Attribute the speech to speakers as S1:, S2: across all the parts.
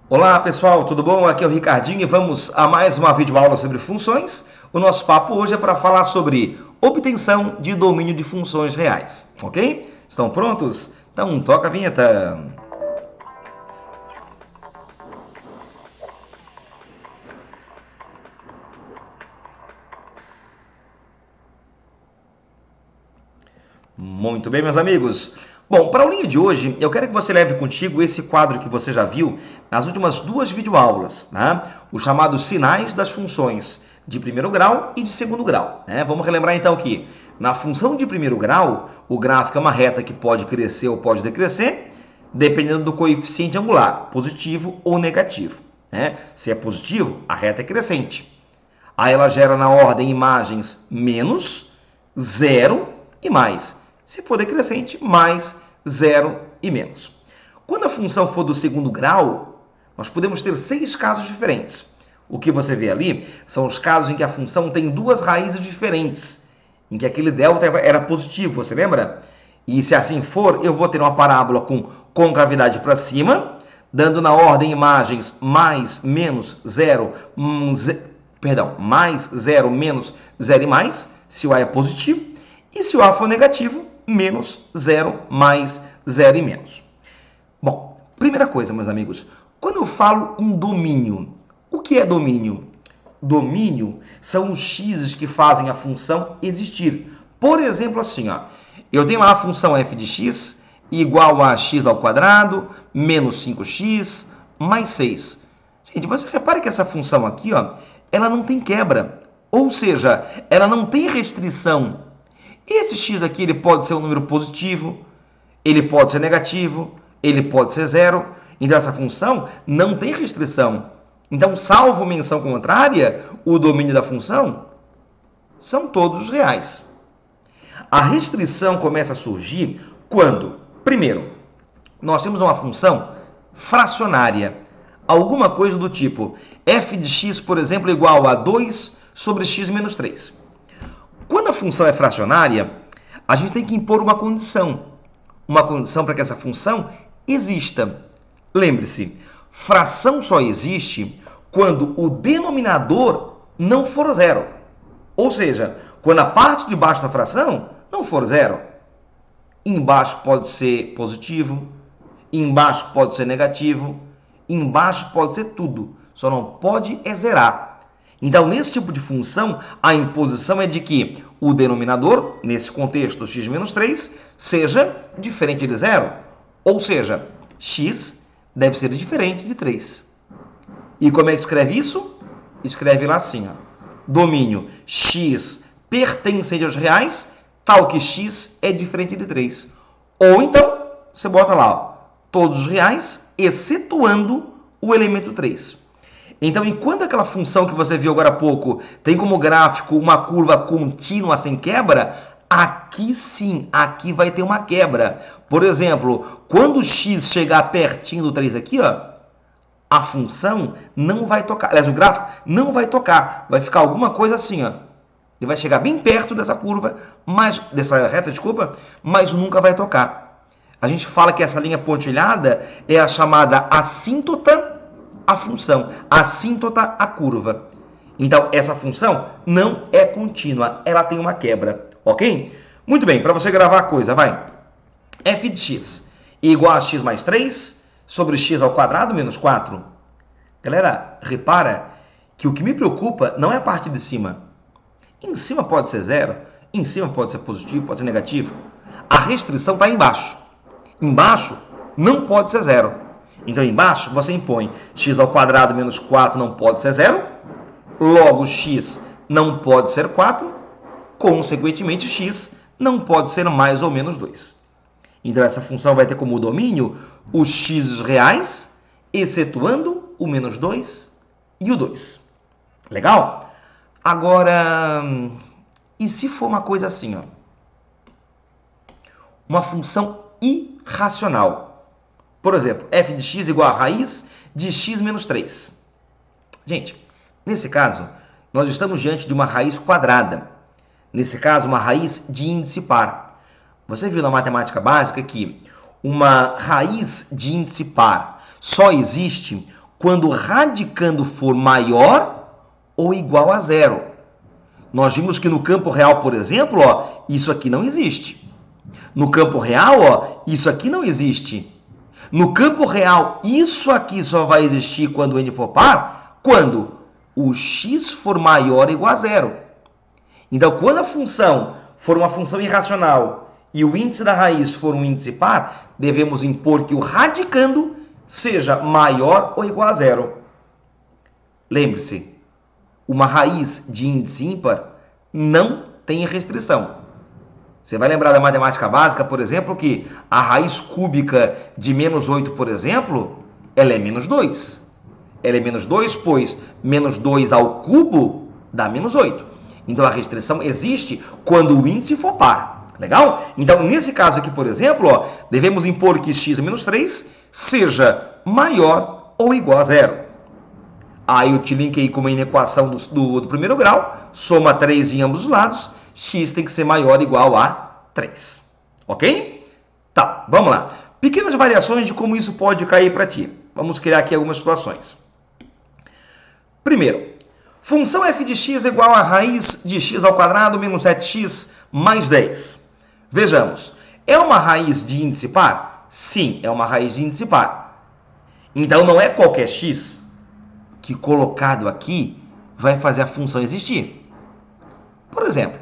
S1: Olá pessoal, tudo bom? Aqui é o Ricardinho e vamos a mais uma videoaula sobre funções. O nosso papo hoje é para falar sobre obtenção de domínio de funções reais, ok? Estão prontos? Então toca a vinheta. Muito bem, meus amigos. Bom, para a aulinha de hoje, eu quero que você leve contigo esse quadro que você já viu nas últimas duas videoaulas, né? Os chamados sinais das funções de primeiro grau e de segundo grau, né? Vamos relembrar então que na função de primeiro grau, o gráfico é uma reta que pode crescer ou pode decrescer, dependendo do coeficiente angular, positivo ou negativo, né? Se é positivo, a reta é crescente. Aí ela gera na ordem imagens menos, zero e mais. Se for decrescente, mais, zero e menos. Quando a função for do segundo grau, nós podemos ter 6 casos diferentes. O que você vê ali são os casos em que a função tem duas raízes diferentes, em que aquele delta era positivo, você lembra? E se assim for, eu vou ter uma parábola com concavidade para cima, dando na ordem imagens mais, menos, zero, mais, zero, menos, zero e mais, se o A é positivo. E se o A for negativo, menos, zero, mais, zero e menos. Bom, primeira coisa, meus amigos, quando eu falo em domínio, o que é domínio? Domínio são os x's que fazem a função existir. Por exemplo, assim, ó, eu tenho lá a função f de x igual a x ao quadrado menos 5x mais 6. Gente, você repare que essa função aqui, ó, ela não tem quebra, ou seja, ela não tem restrição. Esse x aqui ele pode ser um número positivo, ele pode ser negativo, ele pode ser zero. Então, essa função não tem restrição. Então, salvo menção contrária, o domínio da função são todos reais. A restrição começa a surgir quando, primeiro, nós temos uma função fracionária. Alguma coisa do tipo f de x, por exemplo, igual a 2 sobre x menos 3. Quando a função é fracionária, a gente tem que impor uma condição para que essa função exista. Lembre-se, fração só existe quando o denominador não for zero. Ou seja, quando a parte de baixo da fração não for zero. Embaixo pode ser positivo, embaixo pode ser negativo, embaixo pode ser tudo, só não pode é zerar. Então, nesse tipo de função, a imposição é de que o denominador, nesse contexto x menos 3, seja diferente de zero. Ou seja, x deve ser diferente de 3. E como é que escreve isso? Escreve lá assim, ó, domínio x pertencente aos reais, tal que x é diferente de 3. Ou então, você bota lá, ó, todos os reais, excetuando o elemento 3. Então, enquanto aquela função que você viu agora há pouco tem como gráfico uma curva contínua sem quebra, aqui sim, aqui vai ter uma quebra. Por exemplo, quando o x chegar pertinho do 3 aqui, ó, a função não vai tocar. Aliás, o gráfico não vai tocar. Vai ficar alguma coisa assim, ó. Ele vai chegar bem perto dessa curva, dessa reta, desculpa, mas nunca vai tocar. A gente fala que essa linha pontilhada é a chamada assíntota à função, assíntota à curva. Então, essa função não é contínua, ela tem uma quebra, ok? Muito bem, para você gravar a coisa, vai. f de x igual a x mais 3 sobre x ao quadrado menos 4. Galera, repara que o que me preocupa não é a parte de cima. Em cima pode ser zero, em cima pode ser positivo, pode ser negativo. A restrição está embaixo. Embaixo não pode ser zero. Então, embaixo, você impõe x ao quadrado menos 4 não pode ser zero, logo x não pode ser 4, consequentemente, x não pode ser mais ou menos 2. Então, essa função vai ter como domínio os x reais, excetuando o menos 2 e o 2. Legal? Agora, e se for uma coisa assim, ó? Uma função irracional. Por exemplo, f de x igual a raiz de x menos 3. Gente, nesse caso, nós estamos diante de uma raiz quadrada. Nesse caso, uma raiz de índice par. Você viu na matemática básica que uma raiz de índice par só existe quando o radicando for maior ou igual a zero. Nós vimos que no campo real, por exemplo, ó, isso aqui não existe. No campo real, ó, isso aqui não existe. No campo real, isso aqui só vai existir quando o n for par, quando o x for maior ou igual a zero. Então, quando a função for uma função irracional e o índice da raiz for um índice par, devemos impor que o radicando seja maior ou igual a zero. Lembre-se, uma raiz de índice ímpar não tem restrição. Você vai lembrar da matemática básica, por exemplo, que a raiz cúbica de menos 8, por exemplo, ela é menos 2. Ela é menos 2, pois menos 2 ao cubo dá menos 8. Então, a restrição existe quando o índice for par. Legal? Então, nesse caso aqui, por exemplo, ó, devemos impor que x menos 3 seja maior ou igual a zero. Aí eu te linkei com uma inequação do primeiro grau, soma 3 em ambos os lados, x tem que ser maior ou igual a 3. Ok? Tá, vamos lá. Pequenas variações de como isso pode cair para ti. Vamos criar aqui algumas situações. Primeiro, função f de x é igual a raiz de x ao quadrado menos 7x mais 10. Vejamos, é uma raiz de índice par? Sim, é uma raiz de índice par. Então, não é qualquer x que colocado aqui vai fazer a função existir. Por exemplo,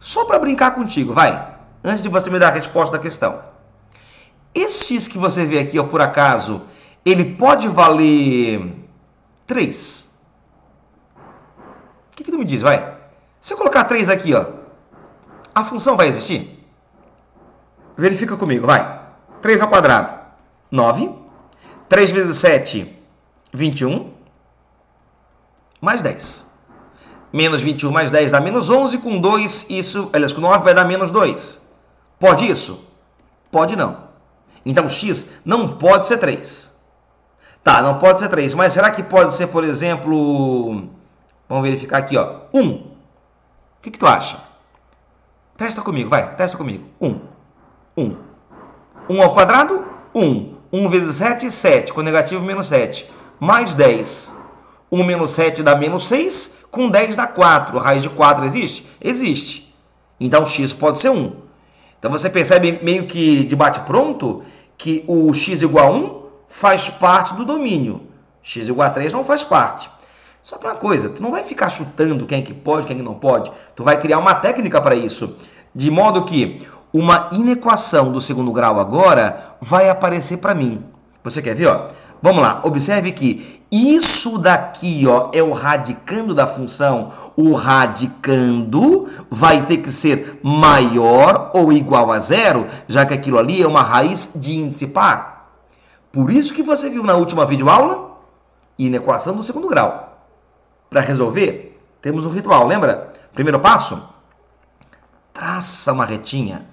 S1: só para brincar contigo, vai, antes de você me dar a resposta da questão. Esse x que você vê aqui, ó, por acaso, ele pode valer 3? O que tu me diz, vai? Se eu colocar 3 aqui, ó, a função vai existir? Verifica comigo, vai. 3 ao quadrado, 9. 3 vezes 7, 21. Mais 10. Menos 21 mais 10 dá menos 11. Com 2, isso, aliás, com 9 vai dar menos 2. Pode isso? Pode não. Então, x não pode ser 3. Tá, não pode ser 3. Mas será que pode ser, por exemplo... Vamos verificar aqui, ó. 1. O que tu acha? Testa comigo, vai. Testa comigo. 1. 1 ao quadrado, 1. 1 vezes 7, 7. Com negativo, menos 7. Mais 10. 1 menos 7 dá menos 6. Com 10 dá 4. A raiz de 4 existe? Existe. Então, x pode ser 1. Então, você percebe meio que de bate-pronto que o x igual a 1 faz parte do domínio. X igual a 3 não faz parte. Só que uma coisa, tu não vai ficar chutando quem é que pode, quem é que não pode. Tu vai criar uma técnica para isso. De modo que uma inequação do segundo grau agora vai aparecer para mim. Você quer ver? Ó? Vamos lá, observe que isso daqui, ó, é o radicando da função. O radicando vai ter que ser maior ou igual a zero, já que aquilo ali é uma raiz de índice par. Por isso que você viu na última videoaula, inequação do segundo grau. Para resolver, temos um ritual, lembra? Primeiro passo, traça uma retinha.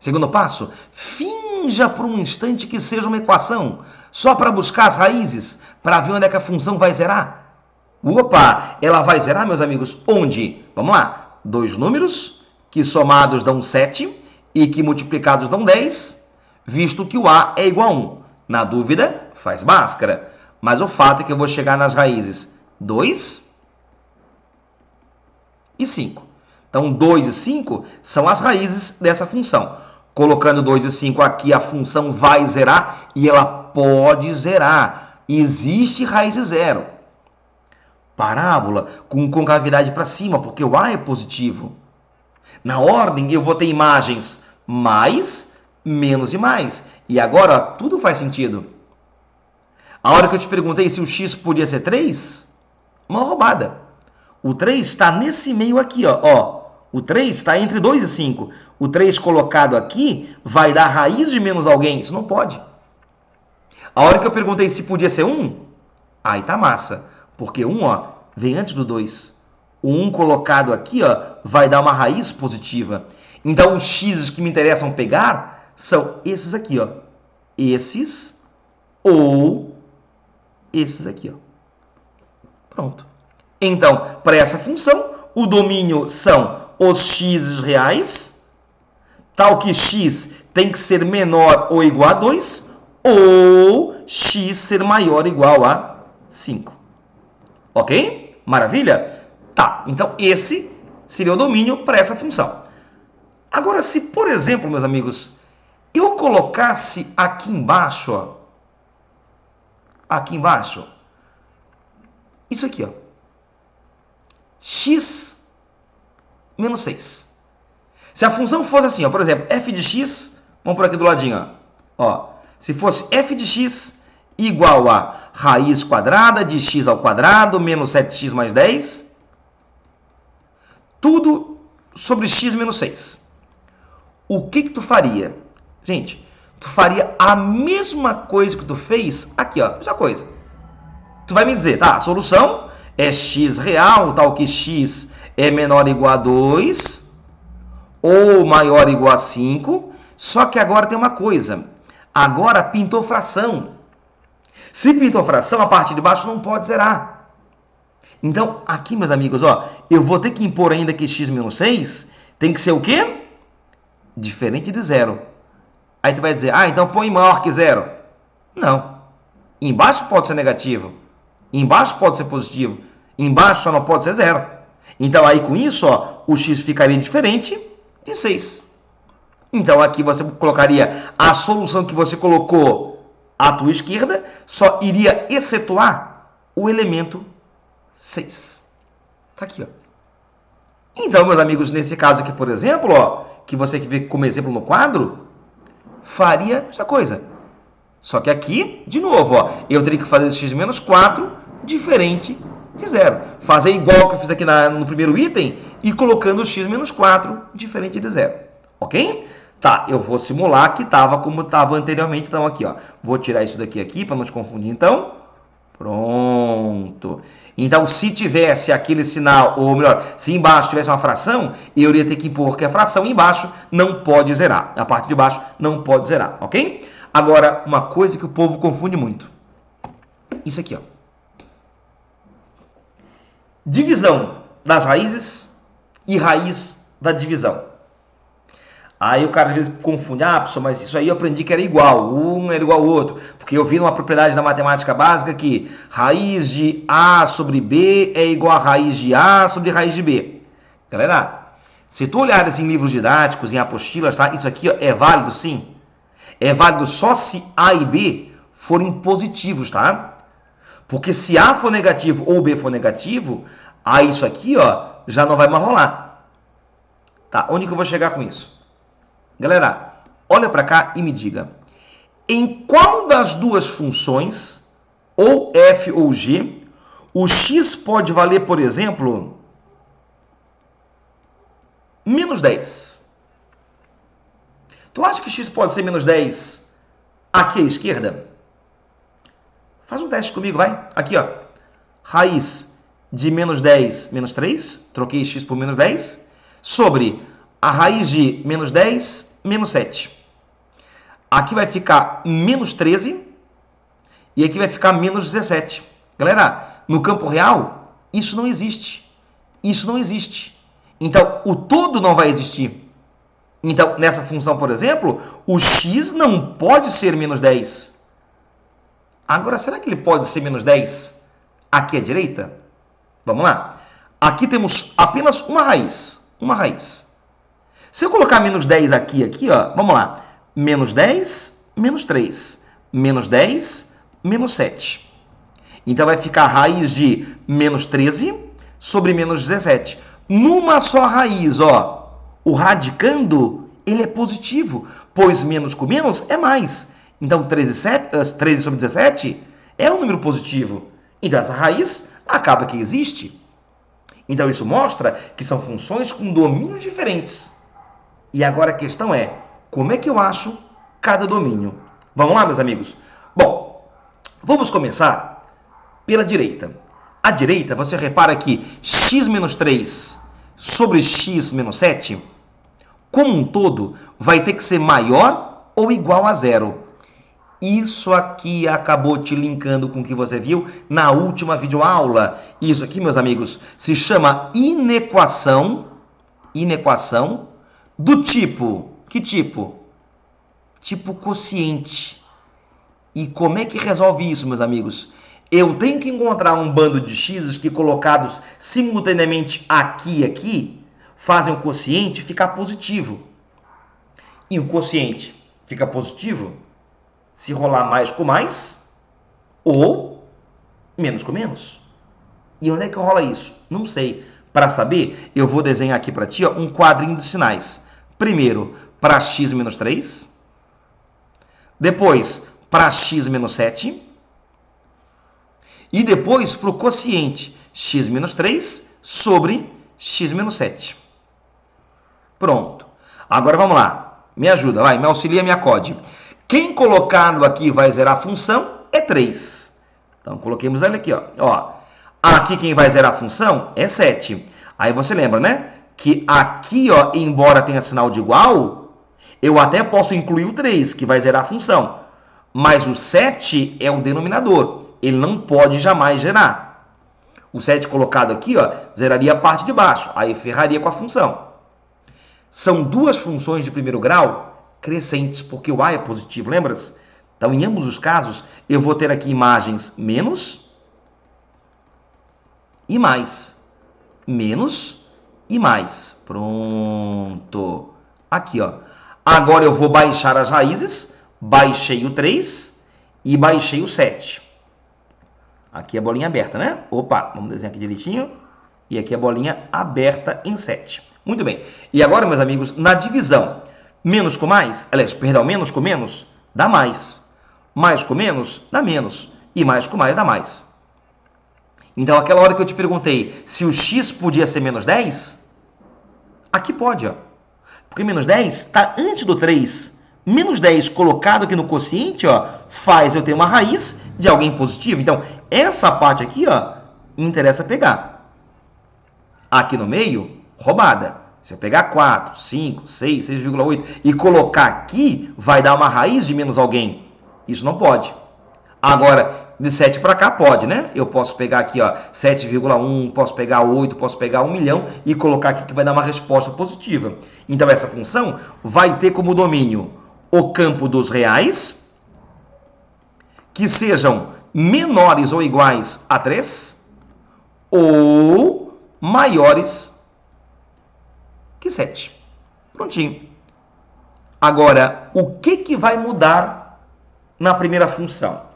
S1: Segundo passo, finja por um instante que seja uma equação, só para buscar as raízes, para ver onde é que a função vai zerar. Opa, ela vai zerar, meus amigos, onde? Vamos lá, dois números que somados dão 7 e que multiplicados dão 10, visto que o A é igual a 1. Na dúvida, faz Bhaskara. Mas o fato é que eu vou chegar nas raízes 2 e 5. Então, 2 e 5 são as raízes dessa função. Colocando 2 e 5 aqui, a função vai zerar e ela pode zerar. Existe raiz de zero. Parábola com concavidade para cima, porque o A é positivo. Na ordem, eu vou ter imagens mais, menos e mais. E agora, ó, tudo faz sentido. A hora que eu te perguntei se o x podia ser 3, uma roubada. O 3 está nesse meio aqui, ó. O 3 está entre 2 e 5. O 3 colocado aqui vai dar raiz de menos alguém. Isso não pode. A hora que eu perguntei se podia ser 1, aí tá massa. Porque 1, ó, vem antes do 2. O 1 colocado aqui, ó, vai dar uma raiz positiva. Então, os x's que me interessam pegar são esses aqui, ó. Esses ou esses aqui, ó. Pronto. Então, para essa função, o domínio são os x's reais, tal que x tem que ser menor ou igual a 2, ou x ser maior ou igual a 5. Ok? Maravilha? Tá, então esse seria o domínio para essa função. Agora, se, por exemplo, meus amigos, eu colocasse aqui embaixo, ó, isso aqui, ó, x menos 6. Se a função fosse assim, ó, por exemplo, f de x, vamos por aqui do ladinho, ó, se fosse f de x igual a raiz quadrada de x ao quadrado menos 7x mais 10, tudo sobre x menos 6. O que tu faria? Gente, tu faria a mesma coisa que tu fez aqui, ó, mesma coisa. Tu vai me dizer, tá, a solução é x real, tal que x é menor ou igual a 2, ou maior ou igual a 5, só que agora tem uma coisa, agora pintou fração. Se pintou fração, a parte de baixo não pode zerar. Então, aqui, meus amigos, ó, eu vou ter que impor ainda que x menos 6 tem que ser o quê? Diferente de zero. Aí tu vai dizer, então põe maior que zero. Não. Embaixo pode ser negativo. Embaixo pode ser positivo. Embaixo só não pode ser zero. Então aí com isso, ó, o x ficaria diferente de 6. Então aqui você colocaria a solução que você colocou à tua esquerda, só iria excetuar o elemento 6. Tá aqui, ó. Então, meus amigos, nesse caso aqui, por exemplo, ó, que você vê como exemplo no quadro, faria essa coisa. Só que aqui, de novo, ó, eu teria que fazer esse x menos 4 diferente de zero. Fazer igual que eu fiz aqui no primeiro item e colocando o x menos 4 diferente de zero. Ok? Tá, eu vou simular que estava como estava anteriormente. Então, aqui, ó, vou tirar isso daqui aqui para não te confundir, então. Pronto. Então, se tivesse aquele sinal, ou melhor, se embaixo tivesse uma fração, eu iria ter que impor que a fração embaixo não pode zerar. A parte de baixo não pode zerar, ok? Agora, uma coisa que o povo confunde muito. Isso aqui, ó. Divisão das raízes e raiz da divisão. Aí o cara às vezes confunde, professor, mas isso aí eu aprendi que era igual, um era igual ao outro, porque eu vi numa propriedade da matemática básica que raiz de A sobre B é igual a raiz de A sobre raiz de B. Galera, se tu olhares em livros didáticos, em apostilas, tá? Isso aqui ó, é válido sim. É válido só se A e B forem positivos, tá? Porque se A for negativo ou B for negativo, aí isso aqui ó, já não vai mais rolar. Tá, onde que eu vou chegar com isso? Galera, olha para cá e me diga, em qual das duas funções, ou f ou g, o x pode valer, por exemplo, menos 10? Tu acha que x pode ser menos 10 aqui à esquerda? Faz um teste comigo, vai. Aqui, ó. Raiz de menos 10, menos 3, troquei x por menos 10, sobre a raiz de menos 10, menos 7. Aqui vai ficar menos 13 e aqui vai ficar menos 17. Galera, no campo real, isso não existe. Isso não existe. Então, o todo não vai existir. Então, nessa função, por exemplo, o x não pode ser menos 10. Agora, será que ele pode ser menos 10 aqui à direita? Vamos lá. Aqui temos apenas uma raiz. Uma raiz. Se eu colocar menos 10 aqui, ó, vamos lá. Menos 10, menos 3. Menos 10, menos 7. Então, vai ficar a raiz de menos 13 sobre menos 17. Numa só raiz, ó, o radicando, ele é positivo, pois menos com menos é mais. Então, 13 sobre 17 é um número positivo. Então, essa raiz acaba que existe. Então, isso mostra que são funções com domínios diferentes. E agora a questão é, como é que eu acho cada domínio? Vamos lá, meus amigos? Bom, vamos começar pela direita. À direita, você repara que x menos 3 sobre x menos 7, como um todo, vai ter que ser maior ou igual a zero. Isso aqui acabou te linkando com o que você viu na última videoaula. Isso aqui, meus amigos, se chama inequação do tipo, que tipo? Tipo quociente. E como é que resolve isso, meus amigos? Eu tenho que encontrar um bando de x's que colocados simultaneamente aqui e aqui fazem o quociente ficar positivo. E o quociente fica positivo se rolar mais com mais ou menos com menos. E onde é que rola isso? Não sei. Para saber, eu vou desenhar aqui para ti um quadrinho de sinais. Primeiro, para x menos 3. Depois, para x menos 7. E depois, para o quociente x menos 3 sobre x menos 7. Pronto. Agora vamos lá. Me ajuda, vai, me auxilia, me acode. Quem colocado aqui vai zerar a função é 3. Então, coloquemos ele aqui, ó. Aqui quem vai zerar a função é 7. Aí você lembra, né? Que aqui, ó, embora tenha sinal de igual, eu até posso incluir o 3, que vai zerar a função. Mas o 7 é o denominador. Ele não pode jamais zerar. O 7 colocado aqui, ó, zeraria a parte de baixo. Aí ferraria com a função. São duas funções de primeiro grau crescentes, porque o a é positivo, lembras? Então, em ambos os casos, eu vou ter aqui imagens menos e mais. Menos e mais. Pronto. Aqui, ó. Agora eu vou baixar as raízes. Baixei o 3 e baixei o 7. Aqui é a bolinha aberta, né? Opa, vamos desenhar aqui direitinho. E aqui a bolinha aberta em 7. Muito bem. E agora, meus amigos, na divisão, menos com mais, menos com menos, dá mais. Mais com menos, dá menos. E mais com mais, dá mais. Então, aquela hora que eu te perguntei se o x podia ser menos 10, aqui pode, ó. Porque menos 10 está antes do 3. Menos 10 colocado aqui no quociente, ó, faz eu ter uma raiz de alguém positivo. Então, essa parte aqui, ó, me interessa pegar. Aqui no meio, roubada. Se eu pegar 4, 5, 6, 6,8 e colocar aqui, vai dar uma raiz de menos alguém. Isso não pode. Agora, de 7 para cá pode, né? Eu posso pegar aqui, ó, 7,1, posso pegar 8, posso pegar 1 milhão e colocar aqui que vai dar uma resposta positiva. Então, essa função vai ter como domínio o campo dos reais, que sejam menores ou iguais a 3, ou maiores que 7. Prontinho. Agora, o que vai mudar na primeira função?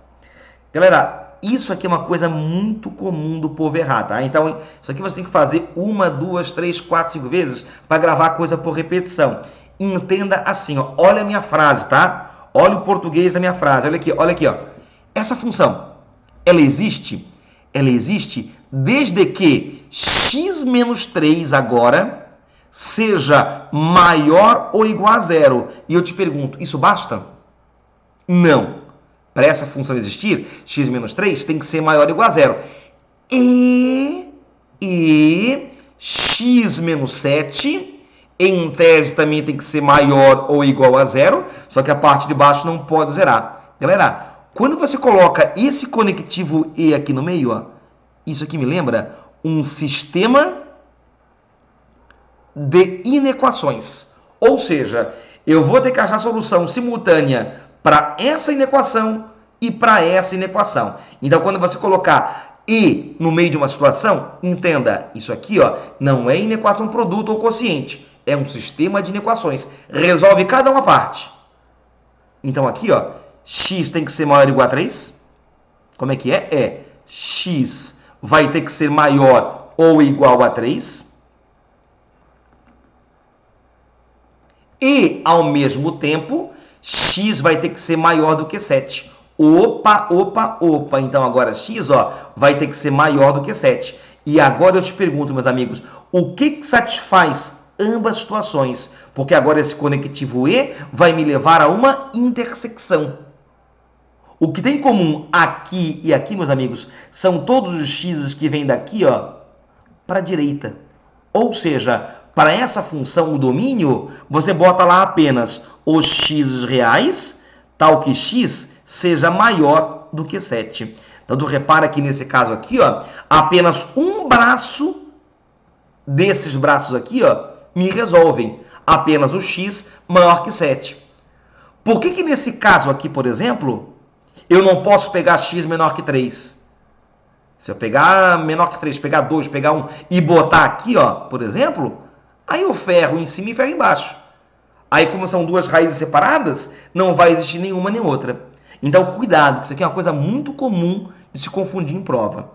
S1: Galera, isso aqui é uma coisa muito comum do povo errar, tá? Então, isso aqui você tem que fazer 1, 2, 3, 4, 5 vezes para gravar a coisa por repetição. Entenda assim, ó. Olha a minha frase, tá? Olha o português da minha frase. Olha aqui, ó. Essa função, ela existe? Ela existe desde que x menos 3 agora seja maior ou igual a 0. E eu te pergunto, isso basta? Não. Para essa função existir, x menos 3 tem que ser maior ou igual a 0. E x menos 7, em tese, também tem que ser maior ou igual a 0, só que a parte de baixo não pode zerar. Galera, quando você coloca esse conectivo E aqui no meio, ó, isso aqui me lembra um sistema de inequações. Ou seja, eu vou ter que achar solução simultânea para essa inequação e para essa inequação. Então, quando você colocar E no meio de uma situação, entenda, isso aqui, ó, não é inequação produto ou quociente, é um sistema de inequações. Resolve cada uma parte. Então, aqui, ó, x tem que ser maior ou igual a 3. Como é que é? É x vai ter que ser maior ou igual a 3. E, ao mesmo tempo, x vai ter que ser maior do que 7. Opa. Então, agora x, ó, vai ter que ser maior do que 7. E agora eu te pergunto, meus amigos, o que satisfaz ambas situações? Porque agora esse conectivo E vai me levar a uma intersecção. O que tem em comum aqui e aqui, meus amigos, são todos os x's que vêm daqui, ó, para a direita. Ou seja, para essa função, o domínio, você bota lá apenas os x reais, tal que x seja maior do que 7. Então, tu repara que nesse caso aqui, ó, apenas um braço desses braços aqui, ó, me resolvem. Apenas o x maior que 7. Por que nesse caso aqui, por exemplo, eu não posso pegar x menor que 3? Se eu pegar menor que 3, pegar 2, pegar 1 e botar aqui, ó, por exemplo, aí eu ferro em cima e ferro embaixo. Aí, como são duas raízes separadas, não vai existir nenhuma nem outra. Então, cuidado, que isso aqui é uma coisa muito comum de se confundir em prova.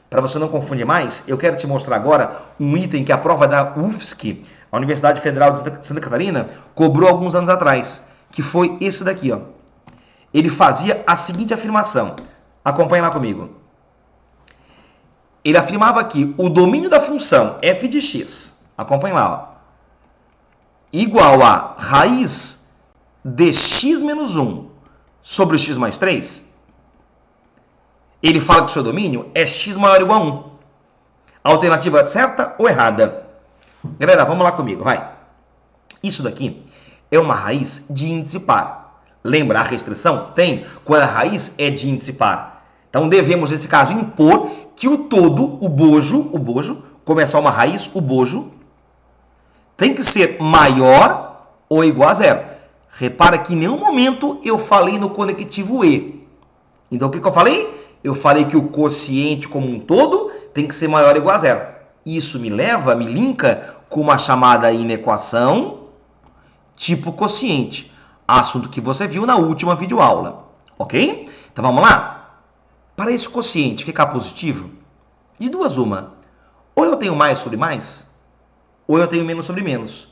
S1: Para você não confundir mais, eu quero te mostrar agora um item que a prova da UFSC, a Universidade Federal de Santa Catarina, cobrou alguns anos atrás, que foi esse daqui, ó. Ele fazia a seguinte afirmação. Acompanha lá comigo. Ele afirmava que o domínio da função f de x, acompanha lá, ó, igual a raiz de x menos 1 sobre x mais 3. Ele fala que o seu domínio é x maior ou igual a 1. Alternativa certa ou errada? Galera, vamos lá comigo, vai. Isso daqui é uma raiz de índice par. Lembra a restrição? Tem quando a raiz é de índice par. Então devemos, nesse caso, impor que o todo, o bojo, como é só uma raiz, o bojo, tem que ser maior ou igual a zero. Repara que em nenhum momento eu falei no conectivo e. Então o que eu falei? Eu falei que o quociente como um todo tem que ser maior ou igual a zero. Isso me linka com uma chamada inequação tipo quociente. Assunto que você viu na última videoaula. Ok? Então vamos lá? Para esse quociente ficar positivo, de duas uma. Ou eu tenho mais sobre mais, ou eu tenho menos sobre menos.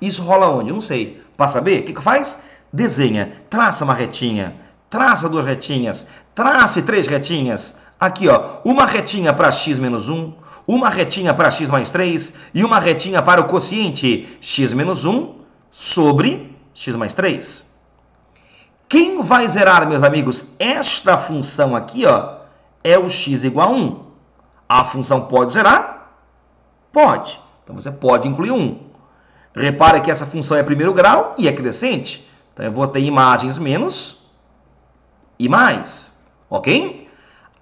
S1: Isso rola onde? Eu não sei. Para saber, o que faz? Desenha, traça uma retinha, traça duas retinhas, trace três retinhas. Aqui, ó, uma retinha para x menos 1, uma retinha para x mais 3 e uma retinha para o quociente x menos 1 sobre x mais 3. Quem vai zerar, meus amigos, esta função aqui, ó, é o x igual a 1. A função pode zerar? Pode. Então, você pode incluir 1. Repara que essa função é primeiro grau e é crescente. Então, eu vou ter imagens menos e mais. Ok?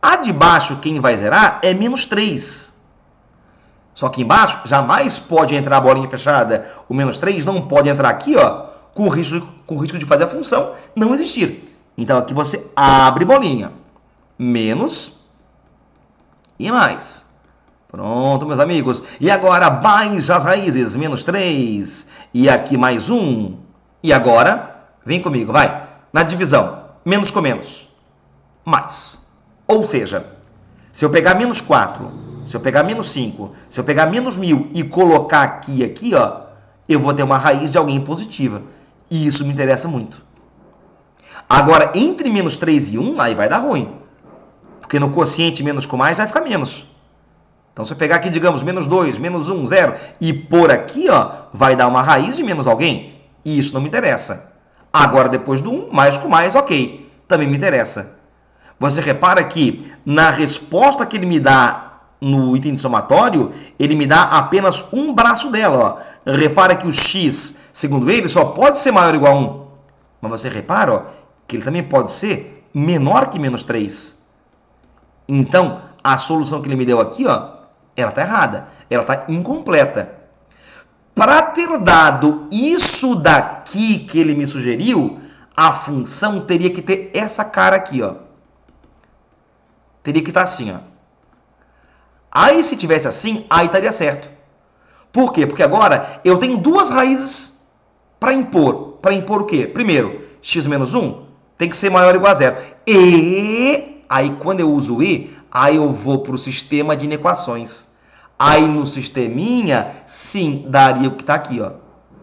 S1: A de baixo, quem vai zerar, é menos 3. Só que embaixo, jamais pode entrar a bolinha fechada. O menos 3 não pode entrar aqui, ó, com risco de fazer a função não existir. Então, aqui você abre bolinha. Menos e mais. Pronto, meus amigos. E agora, baixa as raízes. Menos 3. E aqui mais 1. E agora, vem comigo, vai. Na divisão, menos com menos. Mais. Ou seja, se eu pegar menos 4, se eu pegar menos 5, se eu pegar menos 1000 e colocar aqui, ó, eu vou ter uma raiz de alguém positiva. E isso me interessa muito. Agora, entre menos 3 e 1, aí vai dar ruim. Porque no quociente menos com mais vai ficar menos. Então, se eu pegar aqui, digamos, menos 2, menos 1, 0, e pôr aqui, ó, vai dar uma raiz de menos alguém. E isso não me interessa. Agora, depois do 1, mais com mais, ok. Também me interessa. Você repara que na resposta que ele me dá no item de somatório, ele me dá apenas um braço dela, ó. Repara que o x, segundo ele, só pode ser maior ou igual a 1. Mas você repara, ó, que ele também pode ser menor que menos 3. Então, a solução que ele me deu aqui, ó, ela está errada. Ela está incompleta. Para ter dado isso daqui que ele me sugeriu, a função teria que ter essa cara aqui, ó. Teria que estar assim, ó. Aí, se tivesse assim, aí estaria certo. Por quê? Porque agora eu tenho duas raízes para impor. Para impor o quê? Primeiro, x menos 1 tem que ser maior ou igual a 0. E, aí quando eu uso o e, aí eu vou para o sistema de inequações. Aí no sisteminha, sim, daria o que está aqui, ó.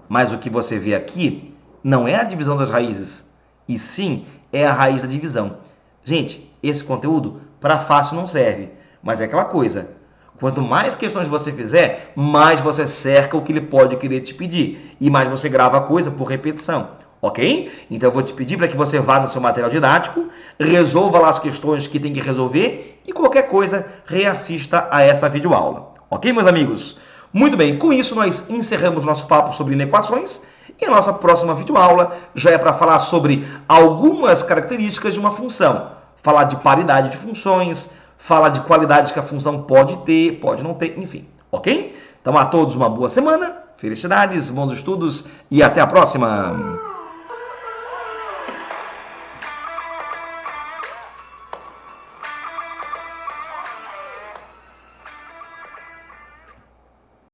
S1: Mas o que você vê aqui não é a divisão das raízes, e sim é a raiz da divisão. Gente, esse conteúdo para fácil não serve, mas é aquela coisa. Quanto mais questões você fizer, mais você cerca o que ele pode querer te pedir. E mais você grava a coisa por repetição. Ok? Então eu vou te pedir para que você vá no seu material didático, resolva lá as questões que tem que resolver e qualquer coisa, reassista a essa videoaula. Ok, meus amigos? Muito bem, com isso nós encerramos nosso papo sobre inequações e a nossa próxima videoaula já é para falar sobre algumas características de uma função. Falar de paridade de funções, falar de qualidades que a função pode ter, pode não ter, enfim. Ok? Então a todos uma boa semana, felicidades, bons estudos e até a próxima!